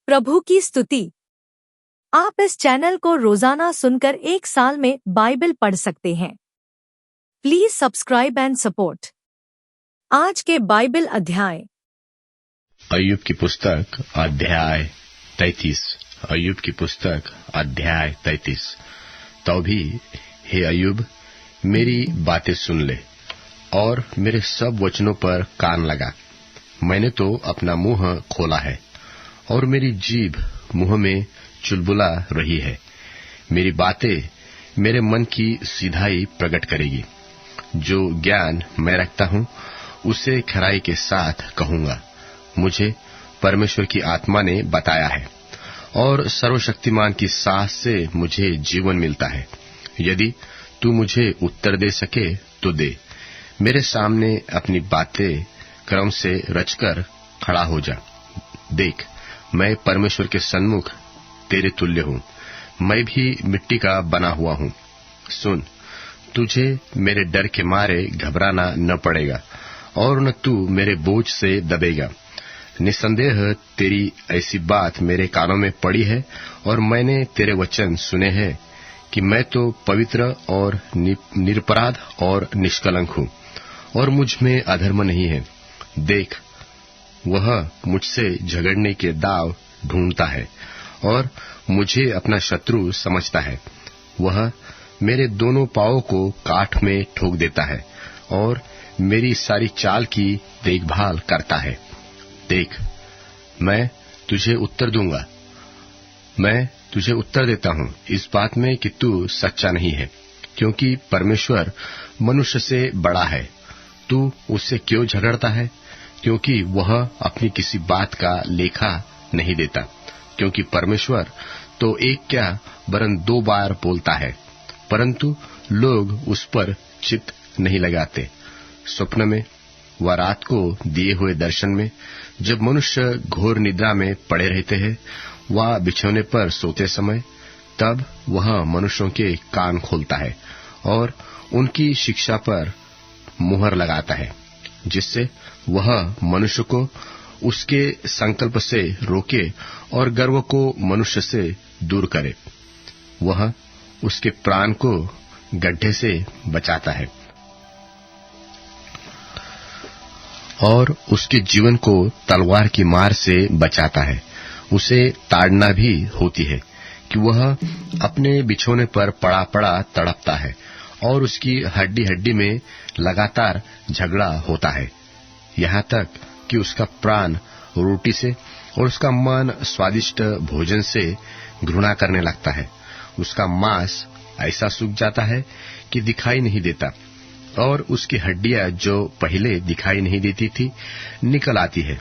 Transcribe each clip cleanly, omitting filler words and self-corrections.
प्रभु की स्तुति। आप इस चैनल को रोजाना सुनकर 1 साल में बाइबल पढ़ सकते हैं। Please subscribe and support. आज के बाइबल अध्याय। अय्यूब की पुस्तक अध्याय 33। अय्यूब की पुस्तक अध्याय 33। तो भी हे अय्यूब, मेरी बातें सुन ले और मेरे सब वचनों पर कान लगा। मैंने तो अपना मुंह खोला है और मेरी जीभ मुंह में चुलबुला रही है। मेरी बातें मेरे मन की सीधाई प्रकट करेगी। जो ज्ञान मैं रखता हूँ उसे खराई के साथ कहूंगा। मुझे परमेश्वर की आत्मा ने बताया है और सर्वशक्तिमान की सांस से मुझे जीवन मिलता है। यदि तू मुझे उत्तर दे सके तो दे। मेरे सामने अपनी बातें क्रम से रचकर खड़ा हो जा। देख, मैं परमेश्वर के सन्मुख तेरे तुल्य हूँ। मैं भी मिट्टी का बना हुआ हूँ। सुन, तुझे मेरे डर के मारे घबराना न पड़ेगा और न तू मेरे बोझ से दबेगा। निसंदेह तेरी ऐसी बात मेरे कानों में पड़ी है और मैंने तेरे वचन सुने हैं कि मैं तो पवित्र और निरपराध और निष्कलंक हूँ और मुझ में अधर्म नहीं है। देख, वह मुझसे झगड़ने के दाव ढूंढता है और मुझे अपना शत्रु समझता है। वह मेरे दोनों पांवों को काठ में ठोक देता है और मेरी सारी चाल की देखभाल करता है। देख, मैं तुझे उत्तर दूंगा। मैं तुझे उत्तर देता हूँ इस बात में कि तू सच्चा नहीं है, क्योंकि परमेश्वर मनुष्य से बड़ा है। तू उससे क्यों झगड़ता है? क्योंकि वह अपनी किसी बात का लेखा नहीं देता। क्योंकि परमेश्वर तो एक क्या वरन 2 बार बोलता है, परंतु लोग उस पर चित्त नहीं लगाते। स्वप्न में व रात को दिए हुए दर्शन में जब मनुष्य घोर निद्रा में पड़े रहते हैं व बिछौने पर सोते समय, तब वह मनुष्यों के कान खोलता है और उनकी शिक्षा पर मुहर लगाता है, जिससे वह मनुष्य को उसके संकल्प से रोके और गर्व को मनुष्य से दूर करे। वह उसके प्राण को गड्ढे से बचाता है और उसके जीवन को तलवार की मार से बचाता है। उसे ताड़ना भी होती है कि वह अपने बिछौने पर पड़ा पड़ा तड़पता है और उसकी हड्डी हड्डी में लगातार झगड़ा होता है, यहाँ तक कि उसका प्राण रोटी से और उसका मन स्वादिष्ट भोजन से घृणा करने लगता है। उसका मांस ऐसा सूख जाता है कि दिखाई नहीं देता और उसकी हड्डियां जो पहले दिखाई नहीं देती थी निकल आती है।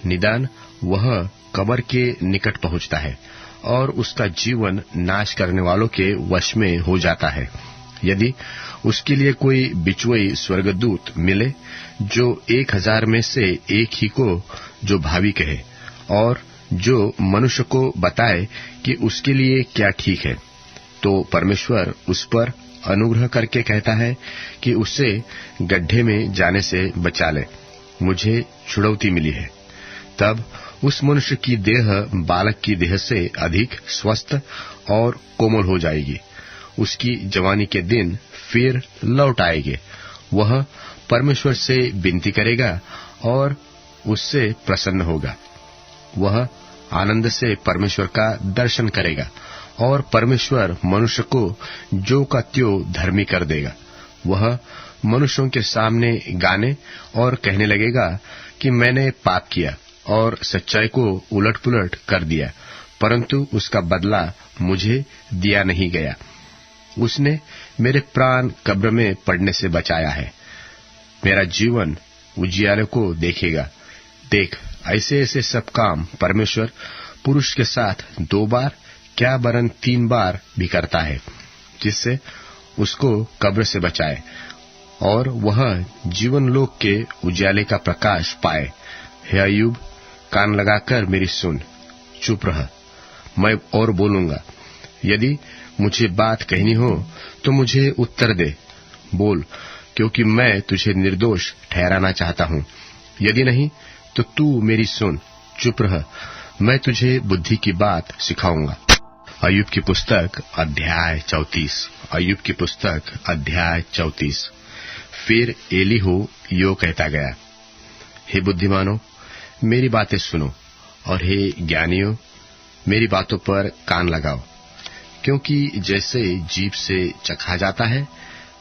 निदान वह कब्र के निकट पहुंचता है और उसका जीवन नाश करने वालों के वश में हो जाता है। यदि उसके लिए कोई बिचुई स्वर्गदूत मिले जो 1000 में से एक ही को जो भावी कहे और जो मनुष्य को बताए कि उसके लिए क्या ठीक है, तो परमेश्वर उस पर अनुग्रह करके कहता है कि उसे गड्ढे में जाने से बचा ले। मुझे छुड़ौती मिली है। तब उस मनुष्य की देह बालक की देह से अधिक स्वस्थ और कोमल हो जाएगी। उसकी जवानी के दिन फिर लौट आएंगे। वह परमेश्वर से विनती करेगा और उससे प्रसन्न होगा। वह आनंद से परमेश्वर का दर्शन करेगा और परमेश्वर मनुष्य को जो का त्यों धर्मी कर देगा। वह मनुष्यों के सामने गाने और कहने लगेगा कि मैंने पाप किया और सच्चाई को उलट-पुलट कर दिया, परंतु उसका बदला मुझे दिया नहीं गया। उसने मेरे प्राण कब्र में पड़ने से बचाया है। मेरा जीवन उजियाले को देखेगा। देख, ऐसे ऐसे सब काम परमेश्वर पुरुष के साथ 2 बार क्या वरन 3 बार भी करता है, जिससे उसको कब्र से बचाए और वह जीवन लोक के उजियाले का प्रकाश पाए। हे अय्यूब, कान लगाकर मेरी सुन। चुप रह, मैं और बोलूंगा। यदि मुझे बात कहनी हो तो मुझे उत्तर दे। बोल, क्योंकि मैं तुझे निर्दोष ठहराना चाहता हूँ। यदि नहीं तो तू मेरी सुन। चुप रह, मैं तुझे बुद्धि की बात सिखाऊंगा। अय्यूब की पुस्तक अध्याय 34। अय्यूब की पुस्तक अध्याय 34। फिर एलीहू यो कहता गया, हे बुद्धिमानों, मेरी बातें सुनो, और हे ज्ञानियों, मेरी बातों पर कान लगाओ। क्योंकि जैसे जीभ से चखा जाता है,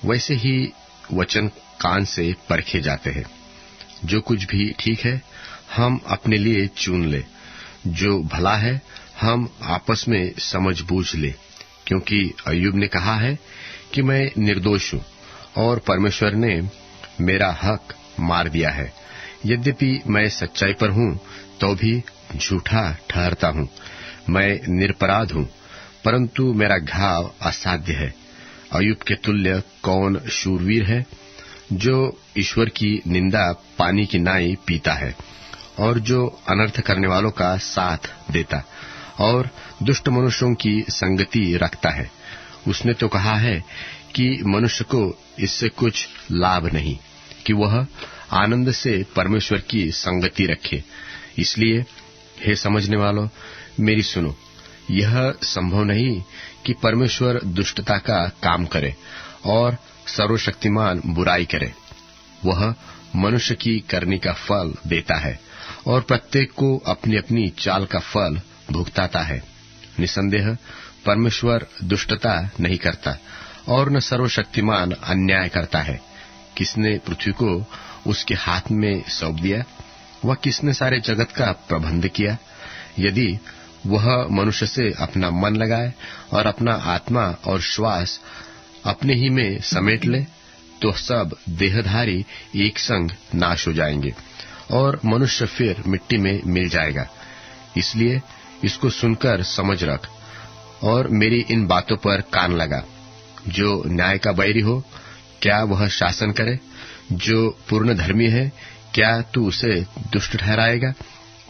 वैसे ही वचन कान से परखे जाते हैं। जो कुछ भी ठीक है, हम अपने लिए चुन ले, जो भला है, हम आपस में समझ बूझ ले। क्योंकि अय्यूब ने कहा है कि मैं निर्दोष हूं, और परमेश्वर ने मेरा हक मार दिया है। यद्यपि मैं सच्चाई पर हूं, तो भी झूठा ठहरता हूं। मैं निरपराध हूं, परंतु मेरा घाव असाध्य है। अय्यूब के तुल्य कौन शूरवीर है, जो ईश्वर की निंदा पानी की नाई पीता है, और जो अनर्थ करने वालों का साथ देता और दुष्ट मनुष्यों की संगति रखता है। उसने तो कहा है कि मनुष्य को इससे कुछ लाभ नहीं कि वह आनंद से परमेश्वर की संगति रखे। इसलिए हे समझने वालों, मेरी सुनो, यह संभव नहीं कि परमेश्वर दुष्टता का काम करे और सर्वशक्तिमान बुराई करे। वह मनुष्य की करनी का फल देता है, और प्रत्येक को अपनी अपनी चाल का फल भुगताता है। निसंदेह परमेश्वर दुष्टता नहीं करता, और न सर्वशक्तिमान अन्याय करता है। किसने पृथ्वी को उसके हाथ में सौंप दिया? वह किसने सारे जगत का प्रबंध किया? यदि वह मनुष्य से अपना मन लगाए और अपना आत्मा और श्वास अपने ही में समेट ले, तो सब देहधारी एक संग नाश हो जाएंगे, और मनुष्य फिर मिट्टी में मिल जाएगा। इसलिए इसको सुनकर समझ रख, और मेरी इन बातों पर कान लगा। जो न्याय का बैरी हो, क्या वह शासन करे? जो पूर्ण धर्मी है, क्या तू उसे दुष्ट ठहराएगा?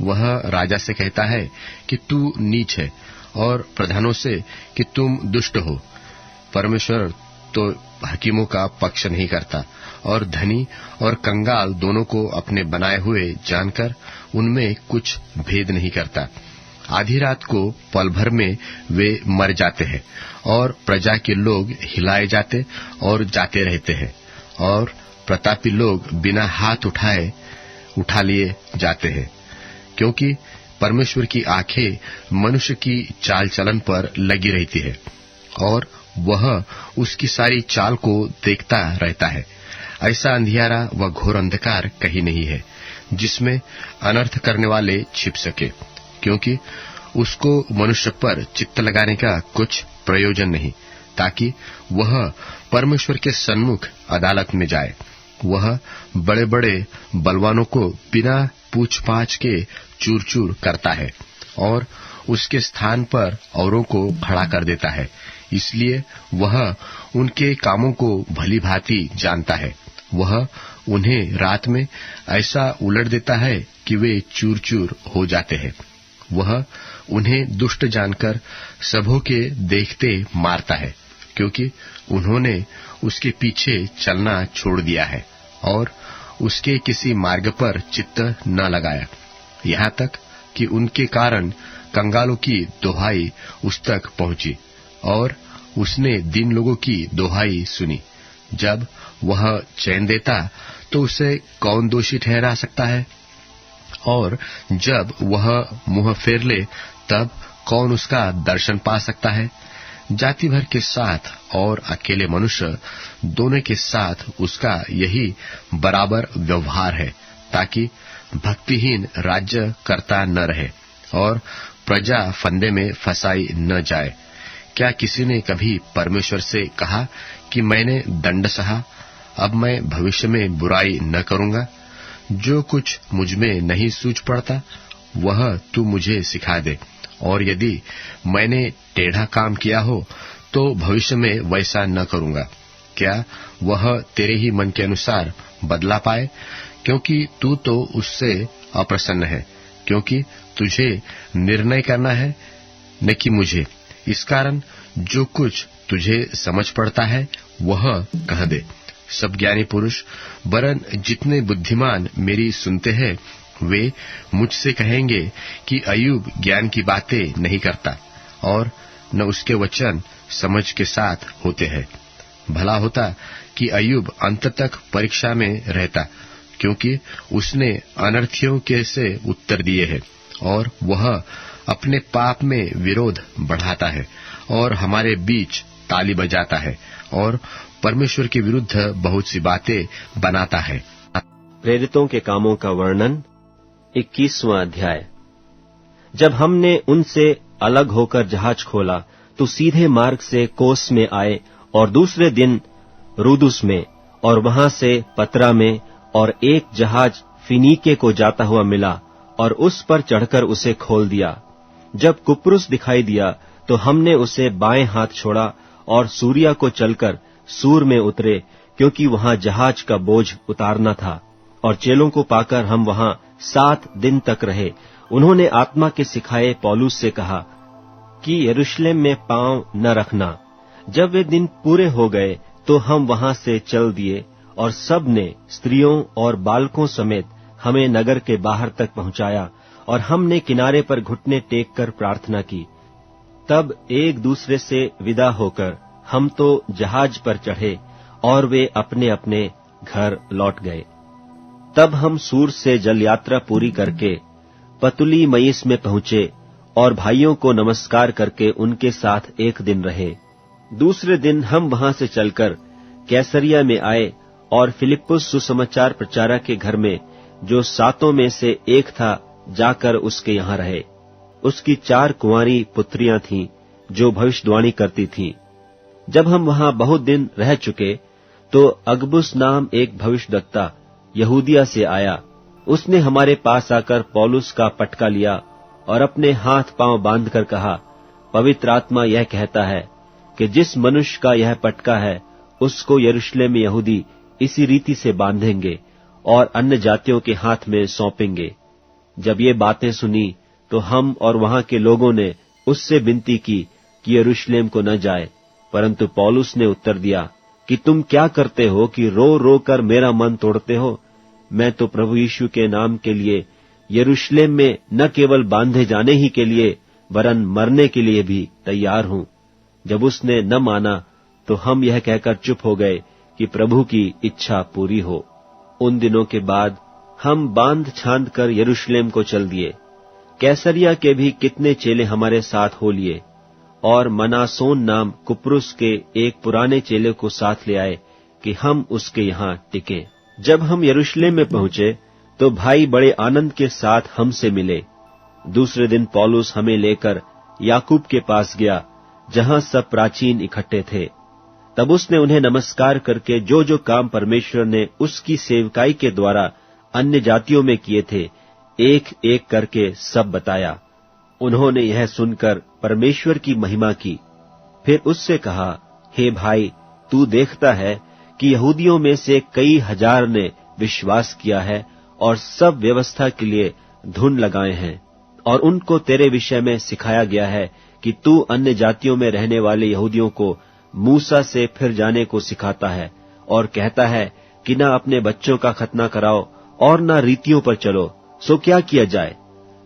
वह राजा से कहता है कि तू नीच है, और प्रधानों से कि तुम दुष्ट हो। परमेश्वर तो हकीमों का पक्ष नहीं करता, और धनी और कंगाल दोनों को अपने बनाए हुए जानकर उनमें कुछ भेद नहीं करता। आधी रात को पल भर में वे मर जाते हैं, और प्रजा के लोग हिलाए जाते और जाते रहते हैं, और प्रतापी लोग बिना हाथ उठा लिए जाते हैं। क्योंकि परमेश्वर की आंखें मनुष्य की चाल चलन पर लगी रहती है, और वह उसकी सारी चाल को देखता रहता है। ऐसा अंधियारा व घोर अंधकार कहीं नहीं है जिसमें अनर्थ करने वाले छिप सके, क्योंकि उसको मनुष्य पर चित्त लगाने का कुछ प्रयोजन नहीं, ताकि वह परमेश्वर के सन्मुख अदालत में जाए। वह बड़े बड़े बलवानों को बिना पूछ-पाछ के चूर चूर करता है, और उसके स्थान पर औरों को खड़ा कर देता है। इसलिए वह उनके कामों को भली भांति जानता है। वह उन्हें रात में ऐसा उलट देता है कि वे चूर चूर हो जाते हैं। वह उन्हें दुष्ट जानकर सबों के देखते मारता है, क्योंकि उन्होंने उसके पीछे चलना छोड़ दिया है और उसके किसी मार्ग पर चित्त न लगाया, यहाँ तक कि उनके कारण कंगालों की दोहाई उस तक पहुंची, और उसने दीन लोगों की दोहाई सुनी। जब वह चैन देता तो उसे कौन दोषी ठहरा सकता है, और जब वह मुंह फेर ले तब कौन उसका दर्शन पा सकता है। जाति भर के साथ और अकेले मनुष्य दोनों के साथ उसका यही बराबर व्यवहार है, ताकि भक्तिहीन राज्य करता न रहे और प्रजा फंदे में फंसाई न जाए। क्या किसी ने कभी परमेश्वर से कहा कि मैंने दंड सहा, अब मैं भविष्य में बुराई न करूंगा? जो कुछ मुझमें नहीं सूझ पड़ता वह तू मुझे सिखा दे, और यदि मैंने टेढ़ा काम किया हो तो भविष्य में वैसा न करूंगा। क्या वह तेरे ही मन के अनुसार बदला पाए? क्योंकि तू तो उससे अप्रसन्न है, क्योंकि तुझे निर्णय करना है न कि मुझे। इस कारण जो कुछ तुझे समझ पड़ता है वह कह दे। सब ज्ञानी पुरुष वरन जितने बुद्धिमान मेरी सुनते हैं वे मुझसे कहेंगे कि अय्यूब ज्ञान की बातें नहीं करता और न उसके वचन समझ के साथ होते हैं। भला होता कि अय्यूब अंत तक परीक्षा में रहता, क्योंकि उसने अनर्थियों के से उत्तर दिए हैं और वह अपने पाप में विरोध बढ़ाता है और हमारे बीच ताली बजाता है और परमेश्वर के विरुद्ध बहुत सी बातें बनाता है। प्रेरितों के कामों का वर्णन 21वां अध्याय। जब हमने उनसे अलग होकर जहाज खोला तो सीधे मार्ग से कोस में आए और दूसरे दिन रूदुस में और वहां से पतरा में, और एक जहाज फिनीके को जाता हुआ मिला और उस पर चढ़कर उसे खोल दिया। जब कुप्रुस दिखाई दिया तो हमने उसे बाएं हाथ छोड़ा और सूरिया को चलकर सूर में उतरे, क्योंकि वहां जहाज का बोझ उतारना था। और चेलों को पाकर हम वहां 7 दिन तक रहे। उन्होंने आत्मा के सिखाए पौलुस से कहा कि यरूशलेम में पांव न रखना। जब वे दिन पूरे हो गए तो हम वहां से चल दिए, और सब ने स्त्रियों और बालकों समेत हमें नगर के बाहर तक पहुंचाया, और हमने किनारे पर घुटने टेक कर प्रार्थना की। तब एक दूसरे से विदा होकर हम तो जहाज पर चढ़े और वे अपने अपने घर लौट गए। तब हम सूर से जल यात्रा पूरी करके पतुली मयीस में पहुंचे और भाइयों को नमस्कार करके उनके साथ एक दिन रहे। दूसरे दिन हम वहां से चलकर कैसरिया में आए और फिलिप्पुस सुसमाचार प्रचारक के घर में, जो 7 में से एक था, जाकर उसके यहाँ रहे। उसकी 4 कुंवारी पुत्रियां थीं जो भविष्यवाणी करती थीं। जब हम वहां बहुत दिन रह चुके तो अगबुस नाम एक भविष्यद्वक्ता यहूदिया से आया। उसने हमारे पास आकर पौलुस का पटका लिया और अपने हाथ पांव बांधकर कहा, पवित्र आत्मा यह कहता है कि जिस मनुष्य का यह पटका है उसको यरूशलेम में यहूदी इसी रीति से बांधेंगे और अन्य जातियों के हाथ में सौंपेंगे। जब ये बातें सुनी तो हम और वहां के लोगों ने उससे विनती की कि यरूशलेम को न जाए, परंतु पौलुस ने उत्तर दिया कि तुम क्या करते हो कि रो रो कर मेरा मन तोड़ते हो। मैं तो प्रभु यीशु के नाम के लिए यरूशलेम में न केवल बांधे जाने ही के लिए वरन मरने के लिए भी तैयार हूं। जब उसने न माना तो हम यह कहकर चुप हो गए कि प्रभु की इच्छा पूरी हो। उन दिनों के बाद हम बांध छांद कर यरूशलेम को चल दिए। कैसरिया के भी कितने चेले हमारे साथ हो लिए और मनासोन नाम कुप्रुस के एक पुराने चेले को साथ ले आए कि हम उसके यहाँ टिके। जब हम यरूशलेम में पहुंचे तो भाई बड़े आनंद के साथ हमसे मिले। दूसरे दिन पौलुस हमें लेकर याकूब के पास गया, जहां सब प्राचीन इकट्ठे थे। तब उसने उन्हें नमस्कार करके जो जो काम परमेश्वर ने उसकी सेवकाई के द्वारा अन्य जातियों में किए थे, एक एक करके सब बताया। उन्होंने यह सुनकर परमेश्वर की महिमा की। फिर उससे कहा, हे भाई, तू देखता है कि यहूदियों में से कई हजार ने विश्वास किया है और सब व्यवस्था के लिए धुन लगाए हैं, और उनको तेरे विषय में सिखाया गया है कि तू अन्य जातियों में रहने वाले यहूदियों को मूसा से फिर जाने को सिखाता है और कहता है कि न अपने बच्चों का खतना कराओ और न रीतियों पर चलो। सो क्या किया जाए?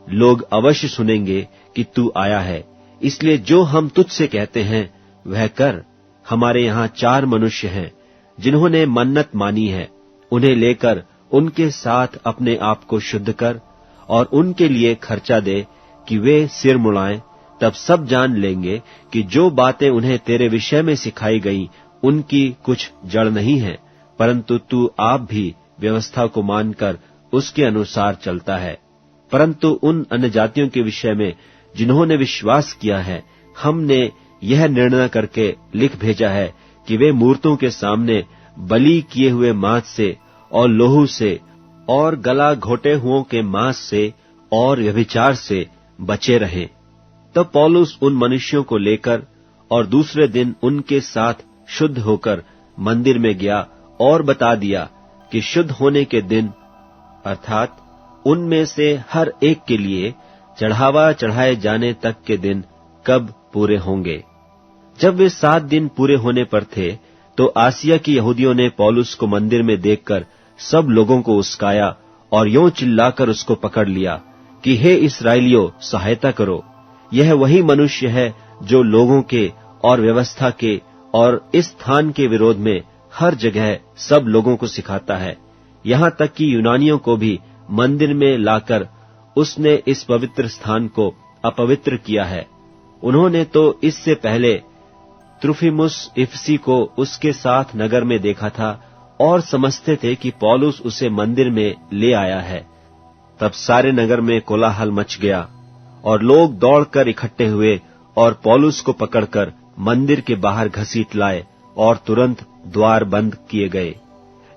लोग अवश्य सुनेंगे कि तू आया है, इसलिए जो हम तुझसे कहते हैं वह कर। हमारे यहाँ 4 मनुष्य हैं जिन्होंने मन्नत मानी है। उन्हें लेकर उनके साथ अपने आप को शुद्ध कर और उनके लिए खर्चा दे कि वे सिर मुड़ाएं। तब सब जान लेंगे कि जो बातें उन्हें तेरे विषय में सिखाई गई उनकी कुछ जड़ नहीं है, परंतु तू आप भी व्यवस्था को मानकर उसके अनुसार चलता है। परंतु उन अन्य जातियों के विषय में जिन्होंने विश्वास किया है, हमने यह निर्णय करके लिख भेजा है कि वे मूर्तों के सामने बलि किए हुए मांस से और लोहू से और गला घोटे हुओं के मांस से और व्यभिचार से बचे रहें। तब पौलुस उन मनुष्यों को लेकर और दूसरे दिन उनके साथ शुद्ध होकर मंदिर में गया और बता दिया कि शुद्ध होने के दिन, अर्थात उनमें से हर एक के लिए चढ़ावा चढ़ाए जाने तक के दिन कब पूरे होंगे। जब वे 7 दिन पूरे होने पर थे तो आसिया की यहूदियों ने पौलुस को मंदिर में देखकर सब लोगों को उस्काया और यों चिल्लाकर उसको पकड़ लिया कि हे इस्राएलियों, सहायता करो। यह वही मनुष्य है जो लोगों के और व्यवस्था के और इस स्थान के विरोध में हर जगह सब लोगों को सिखाता है, यहाँ तक कि यूनानियों को भी मंदिर में लाकर उसने इस पवित्र स्थान को अपवित्र किया है। उन्होंने तो इससे पहले त्रुफिमुस इफिसी को उसके साथ नगर में देखा था और समझते थे कि पौलुस उसे मंदिर में ले आया है। तब सारे नगर में कोलाहल मच गया और लोग दौड़कर इकट्ठे हुए और पौलुस को पकड़कर मंदिर के बाहर घसीट लाए और तुरंत द्वार बंद किए गए।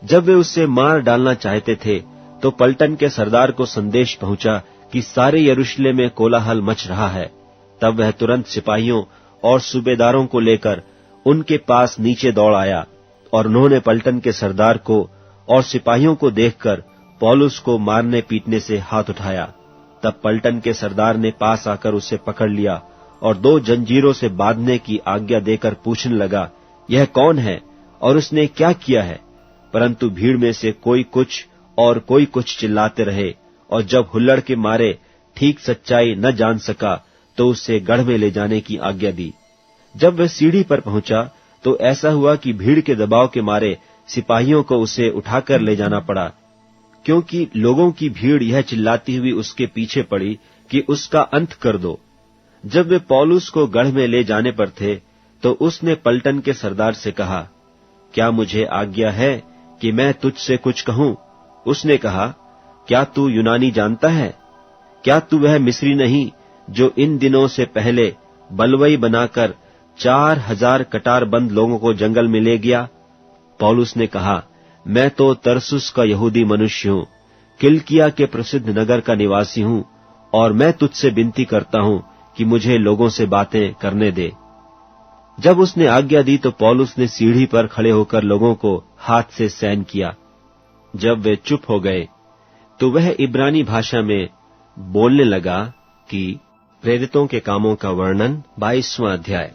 जब वे उसे मार डालना चाहते थे तो पलटन के सरदार को संदेश पहुंचा कि सारे यरूशलेम में कोलाहल मच रहा है। तब वह तुरंत सिपाहियों और सूबेदारों को लेकर उनके पास नीचे दौड़ आया और उन्होंने पलटन के सरदार को और सिपाहियों को देखकर पौलुस को मारने पीटने से हाथ उठाया। तब पलटन के सरदार ने पास आकर उसे पकड़ लिया और 2 जंजीरों से बांधने की आज्ञा देकर पूछने लगा, यह कौन है और उसने क्या किया है? परंतु भीड़ में से कोई कुछ और कोई कुछ चिल्लाते रहे, और जब हुल्लड़ के मारे ठीक सच्चाई न जान सका तो उसे गढ़ में ले जाने की आज्ञा दी। जब वह सीढ़ी पर पहुंचा तो ऐसा हुआ कि भीड़ के दबाव के मारे सिपाहियों को उसे उठाकर ले जाना पड़ा, क्योंकि लोगों की भीड़ यह चिल्लाती हुई उसके पीछे पड़ी कि उसका अंत कर दो। जब वे पौलुस को गढ़ में ले जाने पर थे तो उसने पलटन के सरदार से कहा, क्या मुझे आज्ञा है कि मैं तुझसे कुछ कहूं? उसने कहा, क्या तू यूनानी जानता है? क्या तू वह मिस्री नहीं जो इन दिनों से पहले बलवई बनाकर 4000 कटारबंद लोगों को जंगल में ले गया? पौलुस ने कहा, मैं तो तरसुस का यहूदी मनुष्य हूं, किलिकिया के प्रसिद्ध नगर का निवासी हूं, और मैं तुझसे विनती करता हूं कि मुझे लोगों से बातें करने दे। जब उसने आज्ञा दी तो पौलुस ने सीढ़ी पर खड़े होकर लोगों को हाथ से सैन किया। जब वे चुप हो गए तो वह इब्रानी भाषा में बोलने लगा कि प्रेरितों के कामों का वर्णन 22वां अध्याय।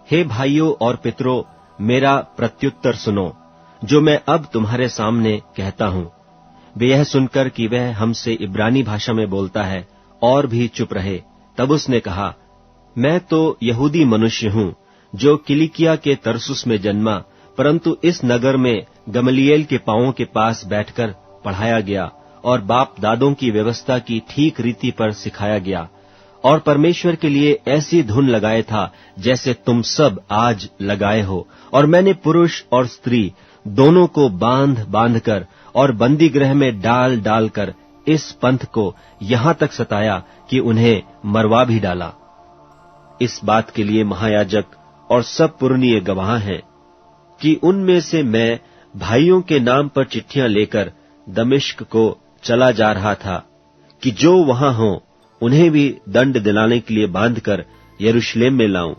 हे भाइयों और पितरों, मेरा प्रत्युत्तर सुनो जो मैं अब तुम्हारे सामने कहता हूं। वे यह सुनकर कि वह हमसे इब्रानी भाषा में बोलता है और भी चुप रहे। तब उसने कहा, मैं तो यहूदी मनुष्य हूं जो किलिकिया के तरसुस में जन्मा, परंतु इस नगर में गमलीएल के पांवों के पास बैठकर पढ़ाया गया और बाप दादों की व्यवस्था की ठीक रीति पर सिखाया गया, और परमेश्वर के लिए ऐसी धुन लगाए था जैसे तुम सब आज लगाए हो। और मैंने पुरुष और स्त्री दोनों को बांध बांधकर और बंदी गृह में डाल डालकर इस पंथ को यहां तक सताया कि उन्हें मरवा भी डाला। इस बात के लिए महायाजक और सब पुरनीय गवाह हैं कि उनमें से मैं भाइयों के नाम पर चिट्ठियां लेकर दमिश्क को चला जा रहा था कि जो वहां हों उन्हें भी दंड दिलाने के लिए बांधकर यरूशलेम में लाऊं।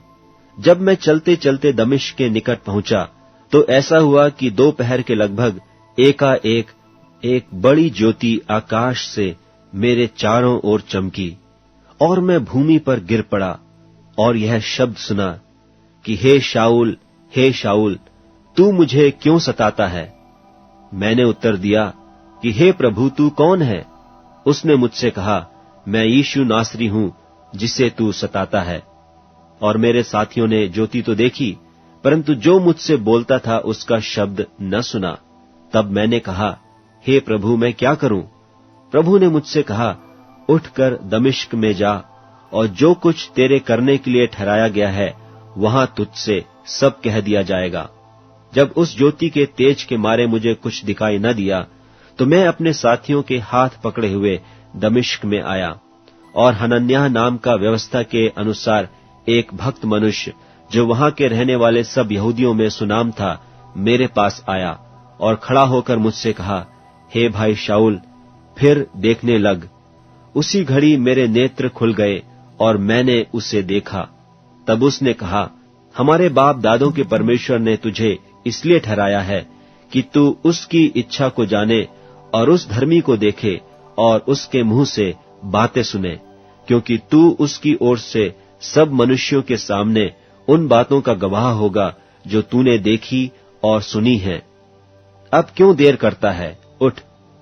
जब मैं चलते चलते दमिश्क के निकट पहुंचा तो ऐसा हुआ कि दोपहर के लगभग एकाएक एक बड़ी ज्योति आकाश से मेरे चारों ओर चमकी और मैं भूमि पर गिर पड़ा और यह शब्द सुना कि हे शाऊल, तू मुझे क्यों सताता है? मैंने उत्तर दिया कि हे प्रभु, तू कौन है? उसने मुझसे कहा, मैं यीशु नासरी हूं जिसे तू सताता है। और मेरे साथियों ने ज्योति तो देखी, परंतु जो मुझसे बोलता था उसका शब्द न सुना। तब मैंने कहा, हे प्रभु, मैं क्या करूं? प्रभु ने मुझसे कहा, उठकर दमिश्क में जा और जो कुछ तेरे करने के लिए ठहराया गया है वहां तुझसे सब कह दिया जाएगा। जब उस ज्योति के तेज के मारे मुझे कुछ दिखाई न दिया तो मैं अपने साथियों के हाथ पकड़े हुए दमिश्क में आया, और हनन्याह नाम का व्यवस्था के अनुसार एक भक्त मनुष्य जो वहां के रहने वाले सब यहूदियों में सुनाम था मेरे पास आया और खड़ा होकर मुझसे कहा, हे भाई शाऊल, फिर देखने लग। उसी घड़ी मेरे नेत्र खुल गए और मैंने उसे देखा। तब उसने कहा, हमारे बाप दादों के परमेश्वर ने तुझे इसलिए ठहराया है कि तू उसकी इच्छा को जाने और उस धर्मी को देखे और उसके मुंह से बातें सुने, क्योंकि तू उसकी ओर से सब मनुष्यों के सामने उन बातों का गवाह होगा जो तूने देखी और सुनी है। अब क्यों देर करता है? उठ,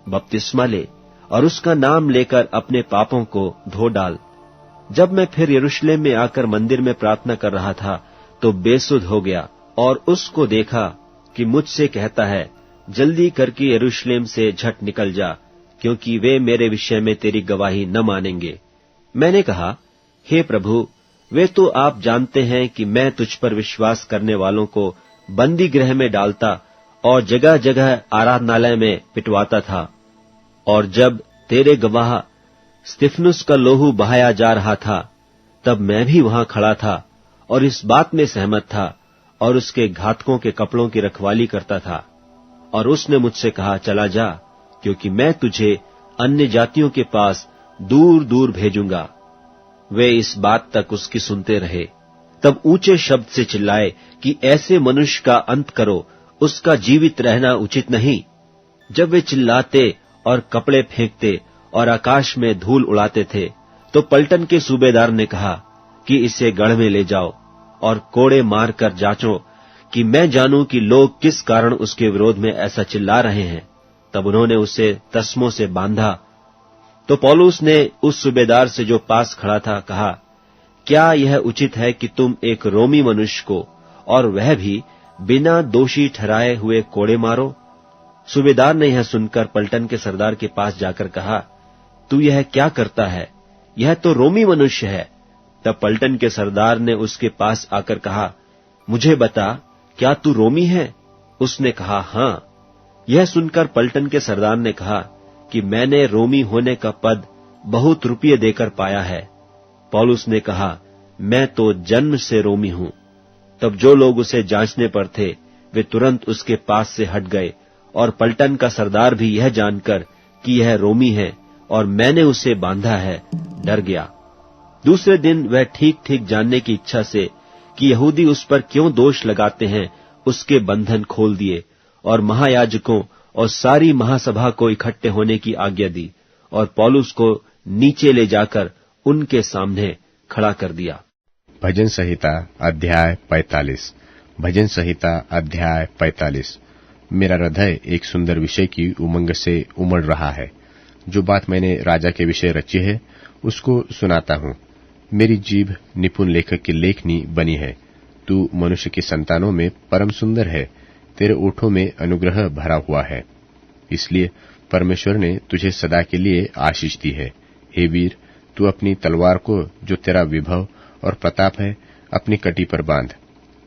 बपतिस्मा ले और उसका नाम लेकर अपने पापों को धो डाल। जब मैं फिर यरूशलेम में आकर मंदिर में प्रार्थना कर रहा था तो बेसुध हो गया और उसको देखा कि मुझसे कहता है, जल्दी करके यरूशलेम से झट निकल जा, क्योंकि वे मेरे विषय में तेरी गवाही न मानेंगे। मैंने कहा, हे प्रभु, वे तो आप जानते हैं कि मैं तुझ पर विश्वास करने वालों को बंदी गृह में डालता और जगह जगह आराधनालय में पिटवाता था। और जब तेरे गवाह स्तिफनुस का लोहू बहाया जा रहा था, तब मैं भी वहां खड़ा था और इस बात में सहमत था और उसके घातकों के कपड़ों की रखवाली करता था। और उसने मुझसे कहा, चला जा, क्योंकि मैं तुझे अन्य जातियों के पास दूर दूर भेजूंगा। वे इस बात तक उसकी सुनते रहे। तब ऊंचे शब्द से चिल्लाए कि ऐसे मनुष्य का अंत करो, उसका जीवित रहना उचित नहीं। जब वे चिल्लाते और कपड़े फेंकते और आकाश में धूल उड़ाते थे, तो पलटन के सूबेदार ने कहा कि इसे गढ़ में ले जाओ और कोड़े मारकर जांचो कि मैं जानूं कि लोग किस कारण उसके विरोध में ऐसा चिल्ला रहे हैं। तब उन्होंने उसे तस्मों से बांधा। तो पौलुस ने उस सूबेदार से जो पास खड़ा था कहा, क्या यह उचित है कि तुम एक रोमी मनुष्य को, और वह भी बिना दोषी ठहराए हुए, कोड़े मारो? सूबेदार ने यह सुनकर पलटन के सरदार के पास जाकर कहा, तू यह क्या करता है? यह तो रोमी मनुष्य है। तब पलटन के सरदार ने उसके पास आकर कहा, मुझे बता, क्या तू रोमी है? उसने कहा, हाँ। यह सुनकर पलटन के सरदार ने कहा कि मैंने रोमी होने का पद बहुत रुपये देकर पाया है। पौलुस ने कहा, मैं तो जन्म से रोमी हूं। तब जो लोग उसे जांचने पर थे, वे तुरंत उसके पास से हट गए, और पलटन का सरदार भी यह जानकर कि यह रोमी है और मैंने उसे बांधा है, डर गया। दूसरे दिन वह ठीक ठीक जानने की इच्छा से कि यहूदी उस पर क्यों दोष लगाते हैं, उसके बंधन खोल दिए और महायाजकों और सारी महासभा को इकट्ठे होने की आज्ञा दी और पौलुस को नीचे ले जाकर उनके सामने खड़ा कर दिया। भजन संहिता अध्याय 45। भजन संहिता अध्याय 45। मेरा हृदय एक सुंदर विषय की उमंग से उमड़ रहा है। जो बात मैंने राजा के विषय रची है, उसको सुनाता हूँ। मेरी जीभ निपुण लेखक की लेखनी बनी है। तू मनुष्य की संतानों में परम सुंदर है, तेरे ओठों में अनुग्रह भरा हुआ है। इसलिए परमेश्वर ने तुझे सदा के लिए आशीष दी है। हे वीर, तू अपनी तलवार को, जो तेरा विभव और प्रताप है, अपनी कटी पर बांध।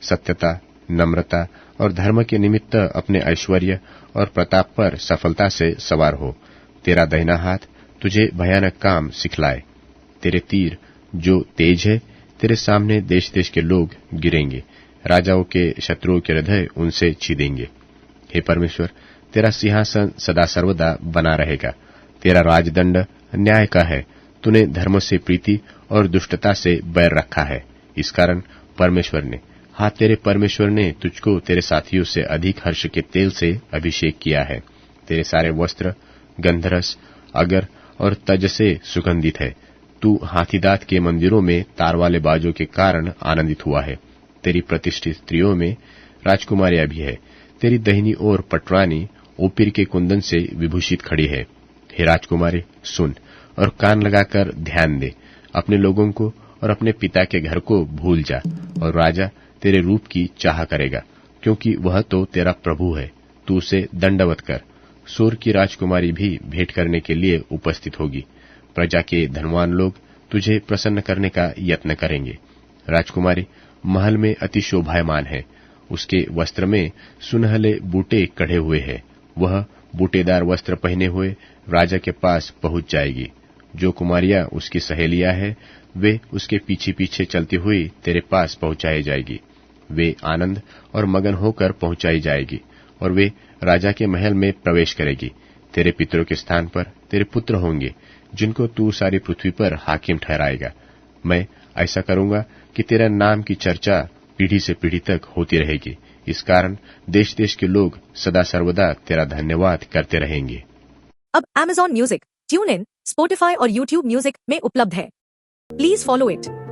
सत्यता, नम्रता और धर्म के निमित्त अपने ऐश्वर्य और प्रताप पर सफलता से सवार हो। तेरा दाहिना हाथ तुझे भयानक काम सिखलाए। तेरे तीर जो तेज है, तेरे सामने देश देश के लोग गिरेंगे, राजाओं के शत्रुओं के हृदय उनसे छीदेंगे। हे परमेश्वर, तेरा सिंहासन सदा सर्वदा बना रहेगा। तेरा राजदंड न्याय का है। तूने धर्म से प्रीति और दुष्टता से बैर रखा है। इस कारण तेरे परमेश्वर ने तुझको तेरे साथियों से अधिक हर्ष के तेल से अभिषेक किया है। तेरे सारे वस्त्र गंधरस, अगर और तज से सुगंधित है। तू हाथीदांत के मंदिरों में तार वाले बाजों के कारण आनंदित हुआ है। तेरी प्रतिष्ठित स्त्रियों में राजकुमारियां भी है। तेरी दाहिनी ओर पटरानी ओपीर के कुंदन से विभूषित खड़ी है। हे राजकुमारी, सुन और कान लगाकर ध्यान दे। अपने लोगों को और अपने पिता के घर को भूल जा, और राजा तेरे रूप की चाह करेगा, क्योंकि वह तो तेरा प्रभु है। तू उसे दंडवत कर। सूर की राजकुमारी भी भेंट करने के लिए उपस्थित होगी। प्रजा के धनवान लोग तुझे प्रसन्न करने का यत्न करेंगे। राजकुमारी महल में अति शोभायमान है। उसके वस्त्र में सुनहले बूटे कढ़े हुए हैं। वह बूटेदार वस्त्र पहने हुए राजा के पास पहुंच जाएगी। जो कुमारियां उसकी सहेलियां हैं, वे उसके पीछे पीछे चलती हुई तेरे पास पहुंचाई जाएगी। वे आनंद और मगन होकर पहुंचाई जाएगी, और वे राजा के महल में प्रवेश करेगी। तेरे पितरों के स्थान पर तेरे पुत्र होंगे, जिनको तू सारी पृथ्वी पर हाकिम ठहराएगा। मैं ऐसा करूंगा कि तेरा नाम की चर्चा पीढ़ी से पीढ़ी तक होती रहेगी। इस कारण देश देश के लोग सदा सर्वदा तेरा धन्यवाद करते रहेंगे। अब Amazon music, tune in, Spotify और YouTube म्यूजिक में उपलब्ध है। Please follow it.